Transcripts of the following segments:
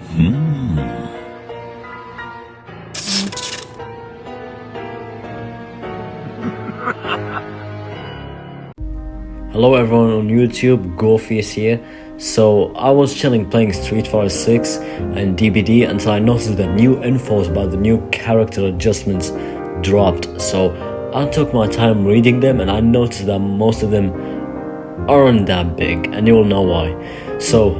Hello everyone on YouTube, Gofius here. So I was chilling playing Street Fighter 6 and DBD until I noticed that new infos about the new character adjustments dropped. So I took my time reading them and I noticed that most of them aren't that big, and you will know why. So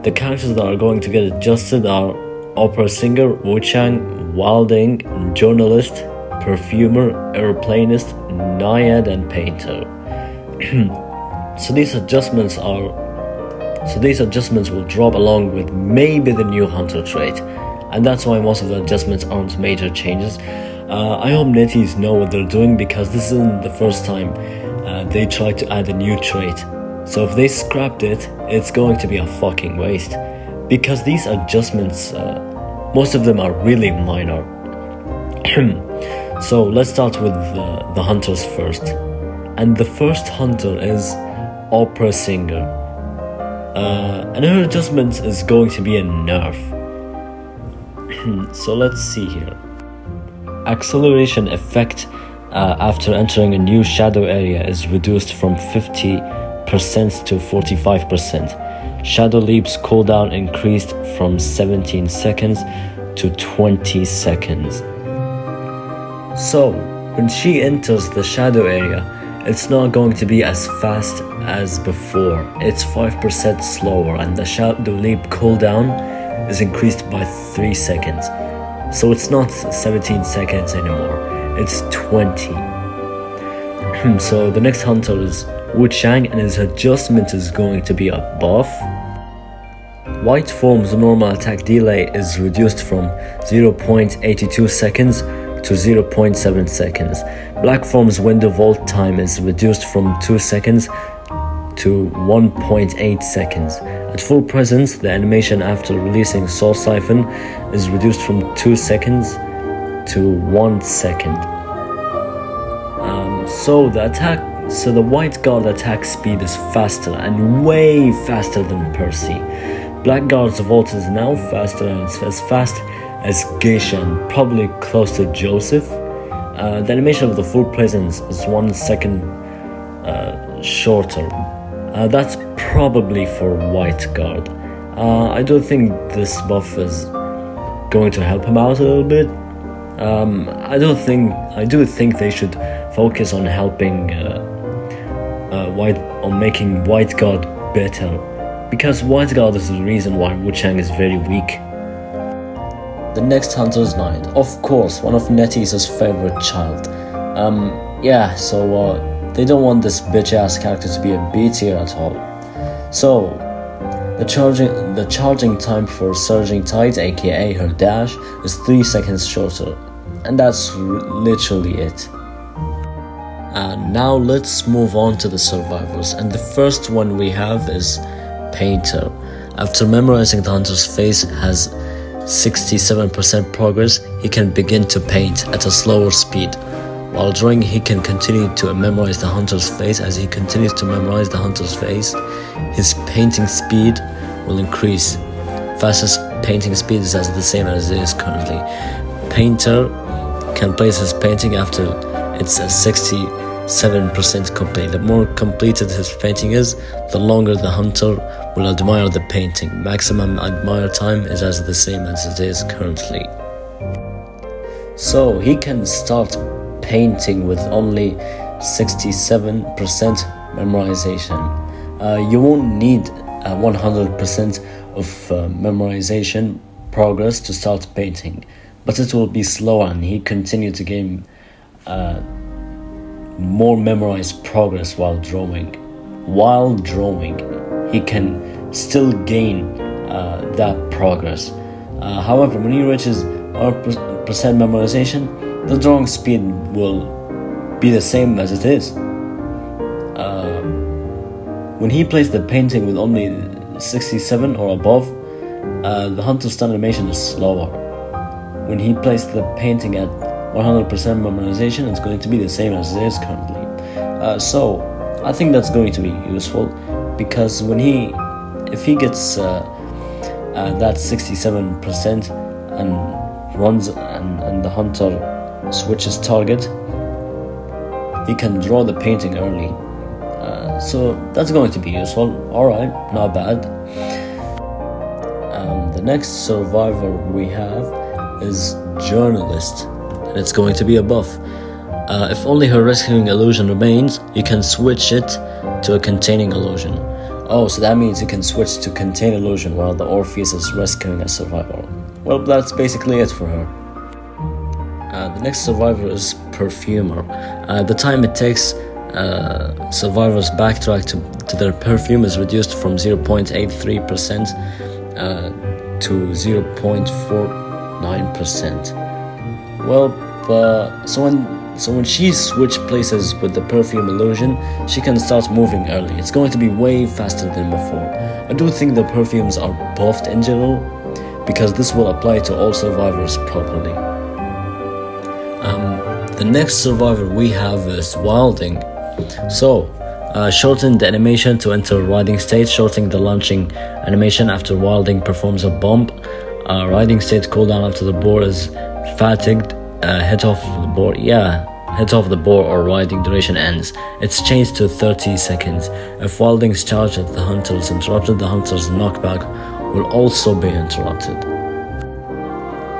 the characters that are going to get adjusted are opera singer, Wu-Chang, wilding, journalist, perfumer, airplanist, naiad, and painter. So these adjustments will drop along with maybe the new hunter trait, and that's why most of the adjustments aren't major changes. I hope netties know what they're doing, because this isn't the first time they tried to add a new trait. So if they scrapped it, it's going to be a fucking waste, because these adjustments, most of them are really minor. So let's start with the hunters first. And the first hunter is opera singer. And her adjustment is going to be a nerf. So let's see here. Acceleration effect after entering a new shadow area is reduced from 50% to 45%. Shadow leaps cooldown increased from 17 seconds to 20 seconds. So when she enters the shadow area, it's not going to be as fast as before. It's 5% slower, and the shadow leap cooldown is increased by 3 seconds. So it's not 17 seconds anymore, it's 20. So the next hunter is Wu-Chang, and his adjustment is going to be a buff. White form's normal attack delay is reduced from 0.82 seconds to 0.7 seconds. Black form's window vault time is reduced from 2 seconds to 1.8 seconds. At full presence, the animation after releasing Soul Siphon is reduced from 2 seconds to 1 second. So the white guard attack speed is faster, and way faster than Percy. Black guard's vault is now faster, and it's as fast as Geisha and probably close to Joseph. The animation of the full presence is 1 second shorter. That's probably for white guard. I do think this buff is going to help him out a little bit. I do think they should focus on helping making white guard better, because white guard is the reason why Wu-Chang is very weak. The next hunter is Knight, of course, one of NetEase's favorite child. So they don't want this bitch-ass character to be a B tier at all. So the charging time for Surging Tide, aka her dash, is 3 seconds shorter, and that's literally it. And now let's move on to the survivors, and the first one we have is Painter. After memorizing the hunter's face has 67% progress, he can begin to paint at a slower speed. While drawing, he can continue to memorize the hunter's face. As he continues to memorize the hunter's face, his painting speed will increase. Fastest painting speed is the same as it is currently. Painter can place his painting after it's a 67% complete. The more completed his painting is, the longer the hunter will admire the painting. Maximum admire time is as the same as it is currently. So he can start painting with only 67% memorization. You won't need 100% of memorization progress to start painting, but it will be slower, and he continue to gain more memorized progress while drawing. While drawing, he can still gain that progress. However, when he reaches 100% memorization, the drawing speed will be the same as it is. When he plays the painting with only 67 or above, the hunter's stun animation is slower. When he plays the painting at 100% memorization, it's going to be the same as it is currently. So I think that's going to be useful, because if he gets that's 67%, and runs and the hunter switches target, he can draw the painting early. So that's going to be useful. Alright, not bad. The next survivor we have is Journalist, and it's going to be a buff. If only her rescuing illusion remains, you can switch it to a containing illusion. Oh, so that means you can switch to contain illusion while the Orpheus is rescuing a survivor. Well, that's basically it for her. The next survivor is Perfumer. The time it takes survivors backtrack to their perfume is reduced from 0.83% to 0.49%. Well, so when she switched places with the perfume illusion, she can start moving early. It's going to be way faster than before. I do think the perfumes are buffed in general, because this will apply to all survivors properly. The next survivor we have is Wilding. So, shorten the animation to enter riding state, shortening the launching animation after Wilding performs a bump. Riding state cooldown after the boar is fatigued. Hit off the boar or riding duration ends. It's changed to 30 seconds. If Wilding's charge at the hunter is interrupted, the hunter's knockback will also be interrupted.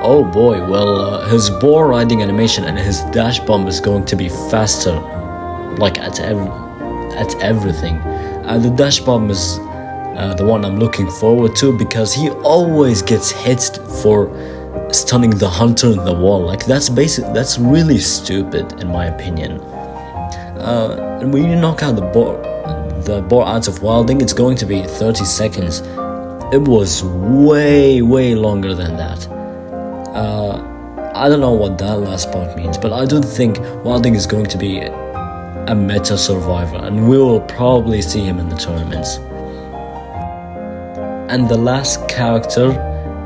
Oh boy, well, his boar riding animation and his dash bomb is going to be faster, like at everything. The dash bomb is the one I'm looking forward to, because he always gets hit for stunning the hunter in the wall. Like, that's really stupid in my opinion. And when you knock out the boar out of Wilding, it's going to be 30 seconds. It was way longer than that. I don't know what that last part means, but I don't think Wilding is going to be a meta survivor, and we will probably see him in the tournaments. And the last character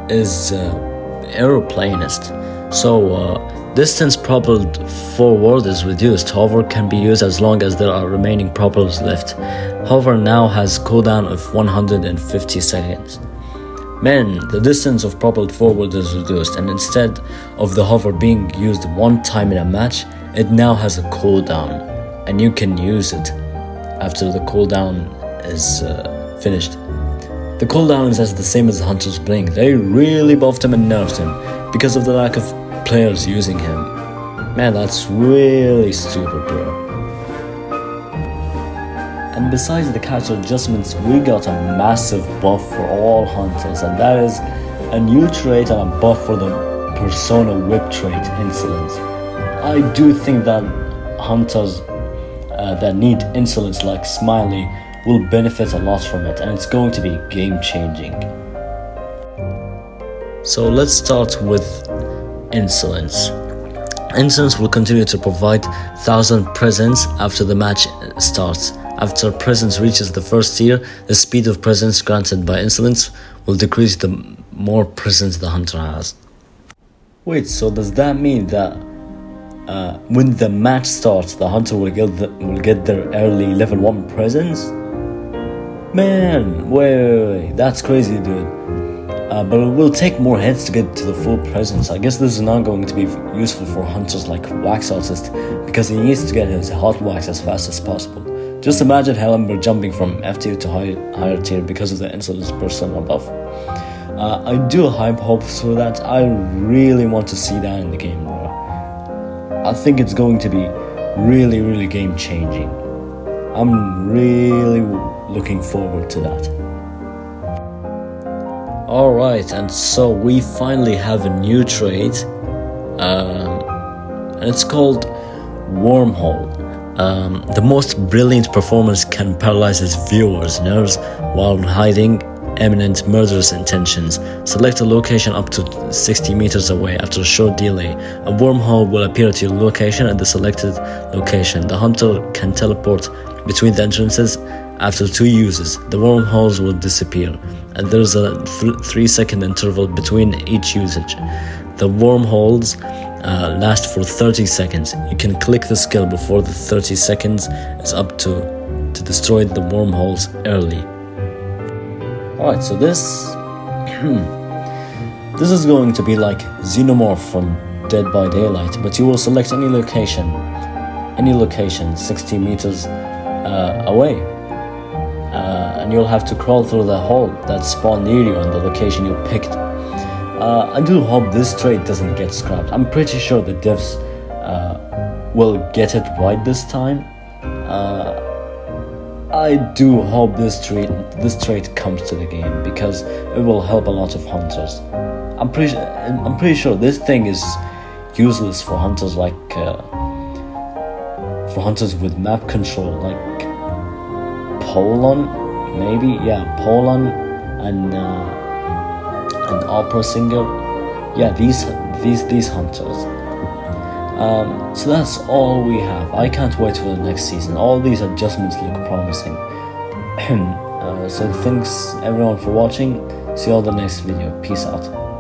is Aeroplanist. So distance propelled forward is reduced. Hover can be used as long as there are remaining propellers left. Hover now has cooldown of 150 seconds. Man, the distance of propelled forward is reduced, and instead of the hover being used one time in a match, it now has a cooldown, and you can use it after the cooldown is finished. The cooldown is the same as the hunter's blink. They really buffed him and nerfed him because of the lack of players using him. Man, that's really stupid, bro. And besides the character adjustments, we got a massive buff for all hunters, and that is a new trait and a buff for the Persona Whip trait, Insolence. I do think that hunters that need Insolence like Smiley will benefit a lot from it, and it's going to be game changing. So let's start with Insolence. Insolence will continue to provide 1,000 presents after the match starts. After presence reaches the first tier, the speed of presence granted by Insolence will decrease the more presents the hunter has. Wait, so does that mean that when the match starts, the hunter will get their early level 1 presents? Man, wait, that's crazy, dude. But it will take more hits to get to the full presence. I guess this is not going to be useful for hunters like Wax Artist, because he needs to get his hot wax as fast as possible. Just imagine Hellenberg jumping from F tier to higher tier because of the Insolence Persona buff. I do hype hopes for that. I really want to see that in the game, bro. I think it's going to be really game changing. I'm really looking forward to that. Alright, and so we finally have a new trait, and it's called Wormhole. The most brilliant performance can paralyze his viewers' nerves while hiding imminent murderous intentions. Select a location up to 60 meters away. After a short delay, a wormhole will appear at your location at the selected location. The hunter can teleport between the entrances. After 2 uses, the wormholes will disappear, and there's a 3-second interval between each usage. The wormholes last for 30 seconds. You can click the skill before the 30 seconds is up to destroy the wormholes early. Alright, so this This is going to be like Xenomorph from Dead by Daylight, but you will select any location 60 meters away, and you'll have to crawl through the hole that spawned near you on the location you picked. I do hope this trait doesn't get scrapped. I'm pretty sure the devs will get it right this time. I do hope this trait comes to the game, because it will help a lot of hunters. I'm pretty sure this thing is useless for hunters like for hunters with map control, like Poland, maybe, Poland and opera singer, these hunters. So that's all we have. I can't wait for the next season. All these adjustments look promising. So thanks everyone for watching. See you all in the next video. Peace out.